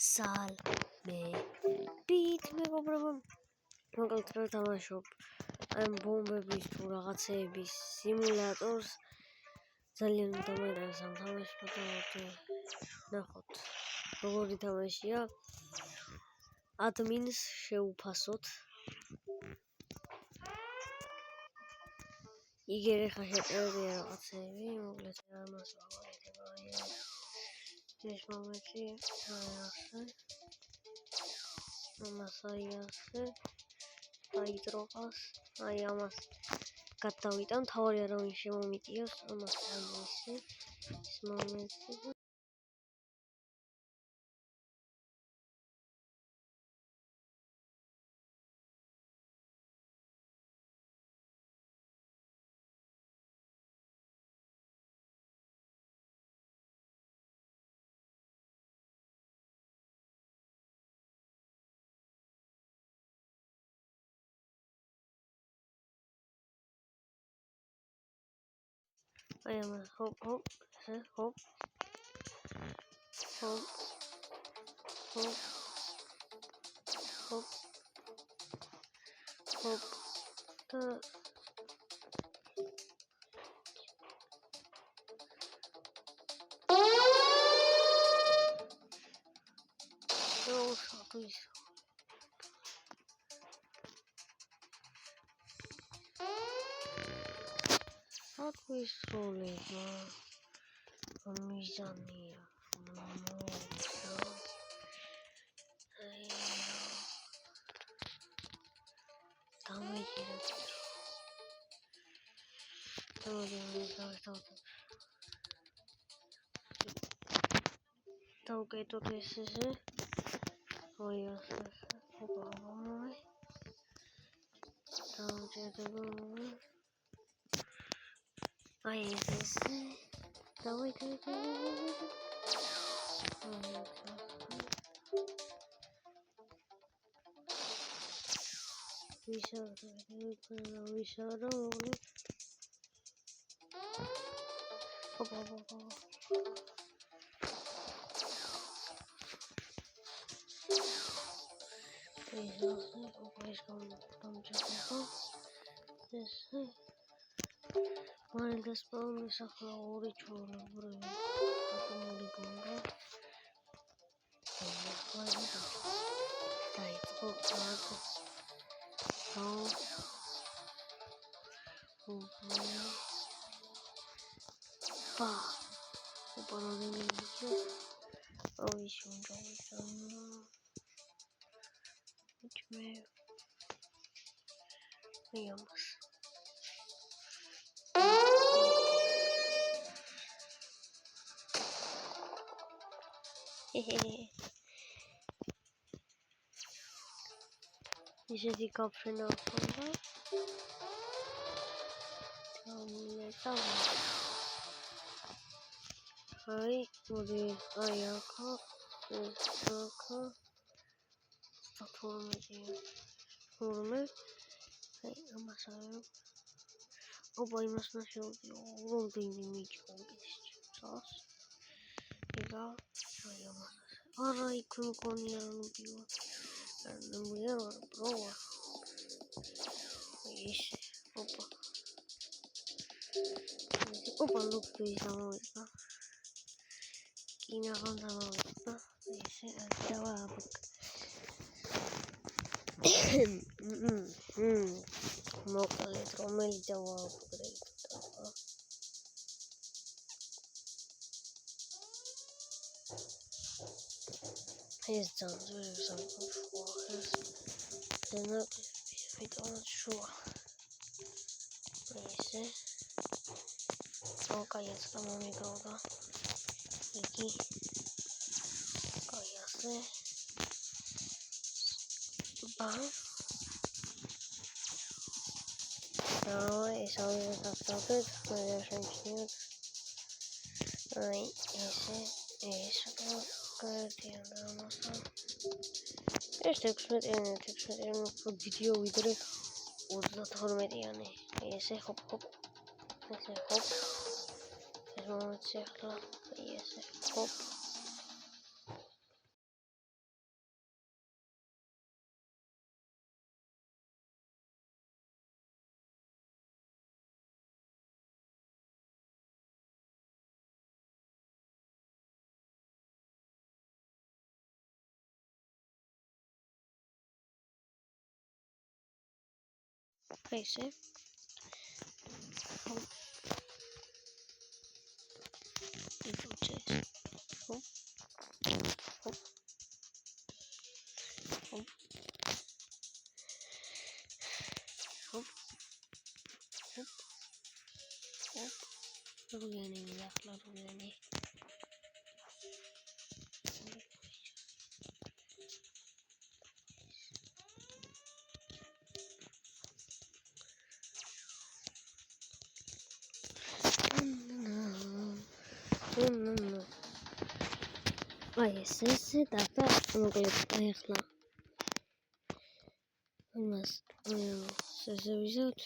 სალმებით მეგობრებო, მოკლედ რა თამაშობ ამ ბომბების თუ რაღაცეების სიმულატორს. ძალიან დამაინტერესა ამ თამაშმა და ნახოთ როგორი თამაშია. ადმინს შეუფასოთ. იგერე ხა შეწერილია რაღაცეები, მოკლედ ამას ვაღალითებაა. ეს მომენტი ასე. ამას ასე. აიძროყას. აი ამას გადავიტან, თავი არავინ შემომიტიოს, ამას ესე. ეს მომენტი I am a hop, hop, hop, hop, hop, hop, hop, დავკეტოთ ესე. ой, ასე. ოპა, მომე. დავჭერდება. აი ესე. დავიკეთე. ვიშარო. ოპა. Mine the spawn is a flowery chore. ისეთი გაფრენა ხონდა. აი, მოდი, აი აქა, ეს აქა. თორმე. აი, ამას არა. ოპა, იმას ნახევდი, რამდენი მიჭოვდეს ჩას. იგა, აი ამას. არა, იქ მქონია ნუბიო. ნუ პროვა. ისე, ოპა. ოპა, ლუქი სამოვიდა. კინაღან სამოვიდა. ისე, დავაბკ. მოკლედ, რომელი დავაბკრეიდ. ეს ძანძველი სამყაროა. და ვიტყვით შუა. ესე. კაიაც გამომიგავდა. იგი. კაი ასე. ბა. ეს ავიღე გასწავლეთ, შეჩნიოთ. აი, ესე. ეს გადიან ამასა. ეს 16-იანი უფრო დიდია ვიდრე 32-იანი. ესე ჰოპ. ესე ჰოპ. ეს მომენტი ახლა. ესე ჰოპ. ესე. Hop. Hop. Hop. Hop. Hop. Hop. Hop. Rugani yakla rugani. Ai se tata mogleb ეხლა იმას ესე ვიზავთ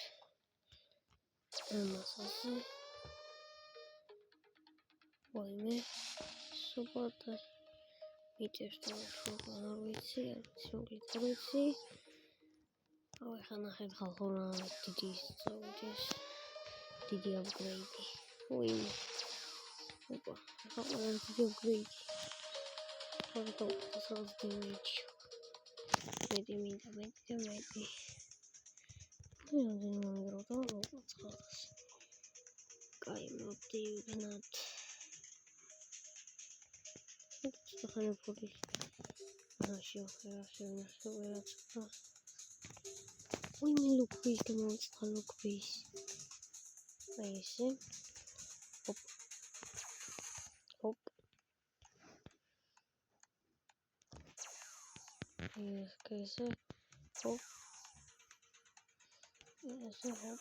ამას ასე ვაიმე სუპორტა მიწევს თუ არ ვიცი მოკლედ არ ვიცი აუ ეხლა ნახეთ ხალხურა დიდი სწავლის დიდი აპგრეიდი ვაიმე ოპა ეხლა ყველა დიდი აპგრეიდი Hold on, this was damage. Maybe. I don't know what's close. I'm not doing that. It's the kind of body. I'm not sure. We may look base, the monster look base. I see. Hop. Hop. Yes, case. Hop. Yes, hop.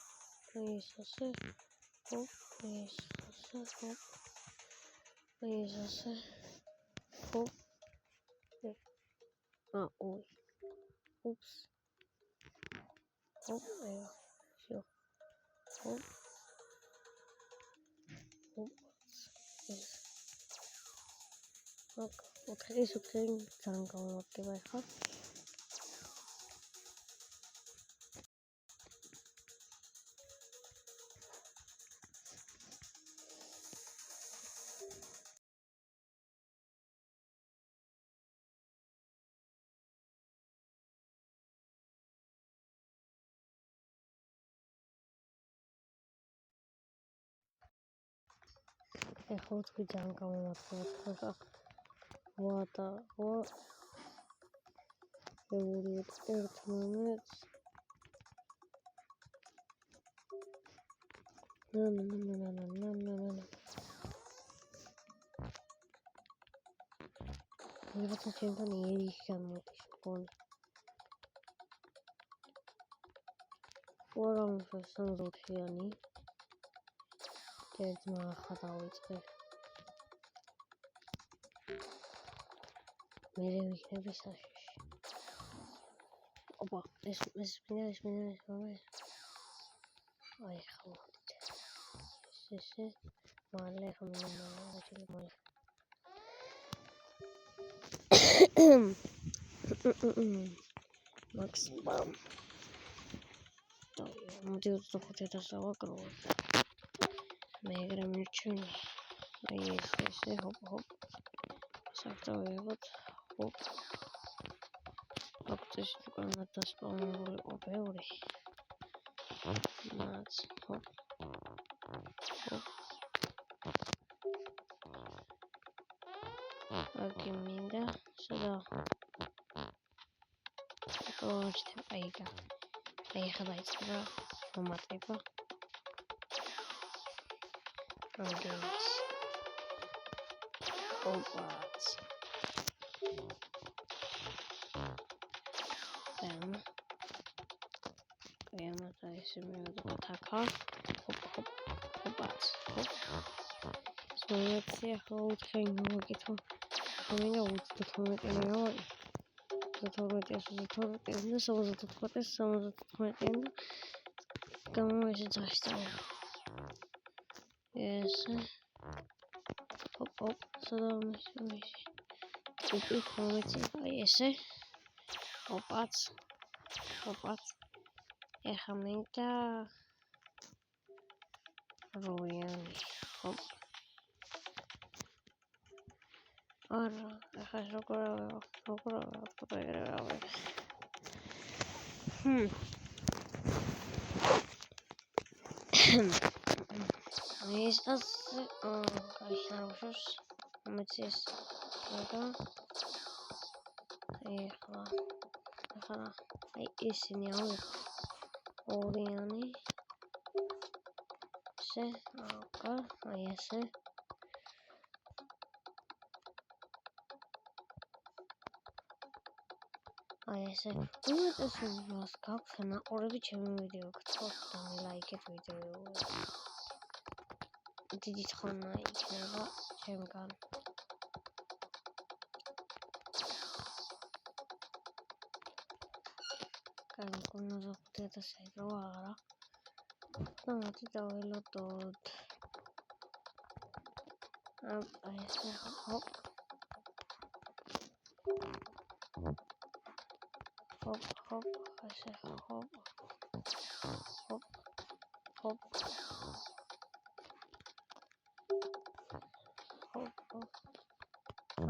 Yes, hop. Yes, hop. Yes, hop. Ah, oh. Oops. Hop. Sure. Hop. Hop. Yes. Okay, so can go okay, by half. I hope we don't go on water or it will be 30 minutes. No. Maybe it's a company can phone. What on for some of the there's my heart always good. Maybe we can be such. Oh, this minute. I hold it. This is my left Max Bomb. I'm doing the potatoes of a girl. Make a mutual. I hop. Sakta wayot. Hop. This is going to the spawn of every. Max hop. Okay, Minda. So I have lights for my paper. Okay. Oh, what? Then I am a attack off. Hop. So let's see how it can get on. Coming out the toilet in the eye. The toilet is this was the toilet, some of the toilet in. Come on, it's a style. Yes. Hop. So let me see. Yes. Hop. Herramienta Royani. Hop. Ahora, deja Estas καχαρούς με τις εδώ ეხლა ისინი ორიანი ესე აი ესე აი ესე უმეტესობას გაქვთ ნაყურები ჩემი ვიდეო გთხოვთ და ლაიქეთ ვიდეოს დიდი თხოვნა იქნება ჩემგან განკონოზო ხუთი საიდრო აღარა და მოდი დაველოდოთ აი ესე ჰოპ ესე ჰოპ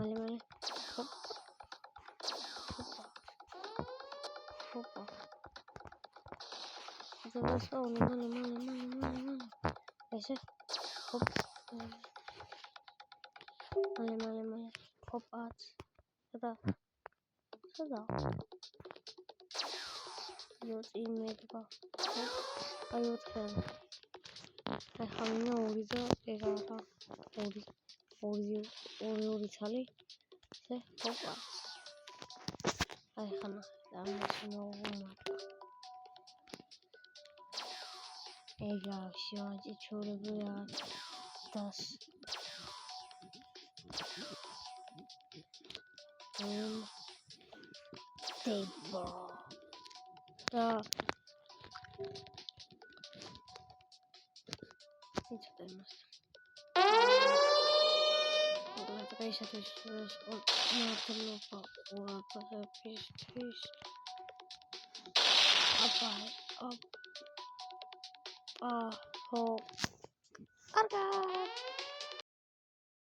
მალე ჰოპა ზოგადად მალე ესე ჰოპ მალე ჰოპაც და იმედა აი ოთხი ახლა მინდა ორი და ეგაა ორი ცალი ესე ჰოპა აი ხანა დამასნოუმატა ეგა შოჯი ჩურებია დას დეიბო და ისეთ იმას ისეთის მართლობა ყურადღებისთვის აპა ჰო კარგად